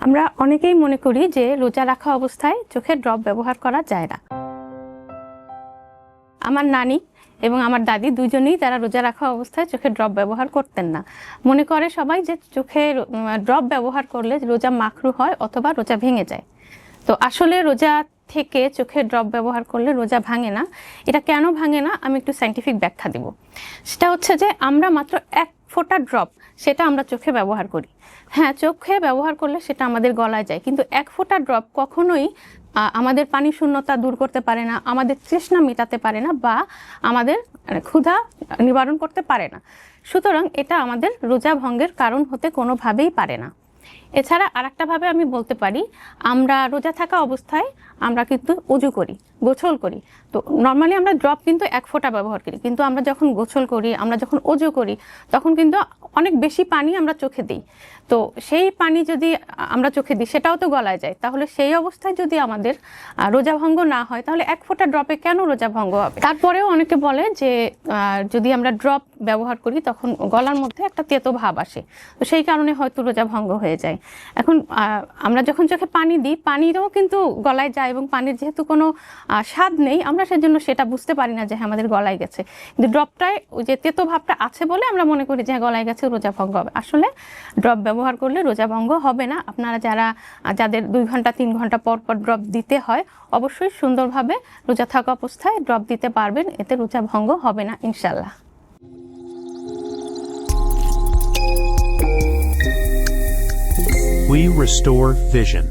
আমরা অনেকেই মনে করি যে রোজা রাখা অবস্থায় চোখের ড্রপ ব্যবহার করা যায় না। আমার নানি এবং আমার দাদি দুজনেই তারা রোজা রাখা অবস্থায় চোখের ড্রপ ব্যবহার করতেন না। মনে করে সবাই যে চোখের ড্রপ ব্যবহার করলে রোজা মাকরু হয় অথবা রোজা ভেঙে যায়। তো আসলে রোজা থেকে চোখের ড্রপ ব্যবহার করলে রোজা ভাঙে না। এটা কেন ভাঙে না আমি একটু সায়েন্টিফিক ব্যাখ্যা দিব। সেটা হচ্ছে যে আমরা মাত্র এক ফোঁটা ড্রপ সেটা আমরা চোখে ব্যবহার করি। হ্যাঁ, চোখে ব্যবহার করলে সেটা আমাদের গলায় যায়, কিন্তু এক ফোঁটা ড্রপ কখনোই আমাদের পানি শূন্যতা দূর করতে পারে না, আমাদের তৃষ্ণা মেটাতে পারে না, বা আমাদের ক্ষুধা নিবারণ করতে পারে না। সুতরাং এটা আমাদের রোজা ভঙ্গের কারণ হতে কোনোভাবেই পারে না। এছাড়া আরেকটাভাবে আমি বলতে পারি, আমরা রোজা থাকা অবস্থায় আমরা কিন্তু অজু করি, গোসল করি। তো নর্মালি আমরা ড্রপ কিন্তু এক ফোঁটা ব্যবহার করি, কিন্তু আমরা যখন গোসল করি, আমরা যখন অজু করি, তখন কিন্তু অনেক বেশি পানি আমরা চোখে দিই। তো সেই পানি যদি আমরা চোখে দিই সেটাও তো গলায় যায়। তাহলে সেই অবস্থায় যদি আমাদের রোজা ভঙ্গ না হয়, তাহলে এক ফোঁটা ড্রপে কেন রোজা ভঙ্গ হবে? তারপরেও অনেকে বলে যে যদি আমরা ড্রপ ব্যবহার করি তখন গলার মধ্যে একটা তেতো ভাব আসে, তো সেই কারণে হয়তো রোজা ভঙ্গ হয়ে যায়। এখন আমরা যখন চোখে পানি দিই, পানিরও কিন্তু গলায় যায়, এবং পানির যেহেতু কোনো স্বাদ নেই, আমরা সেজন্য সেটা বুঝতে পারি না যে হ্যাঁ আমাদের গলায় গেছে। কিন্তু ড্রপটায় ওই যে তেতো ভাবটা আছে বলে আমরা মনে করি যে গলায় গেছে, রোজা ভঙ্গ হবে। আসলে ড্রপ ব্যবহার করলে রোজা ভঙ্গ হবে না। আপনারা যাদের 2 ঘন্টা 3 ঘন্টা পর পর ড্রপ দিতে হয়, অবশ্যই সুন্দরভাবে রোজা থাকা অবস্থায় ড্রপ দিতে পারবেন, এতে রোজা ভঙ্গ হবে না ইনশাল্লাহ। We restore vision.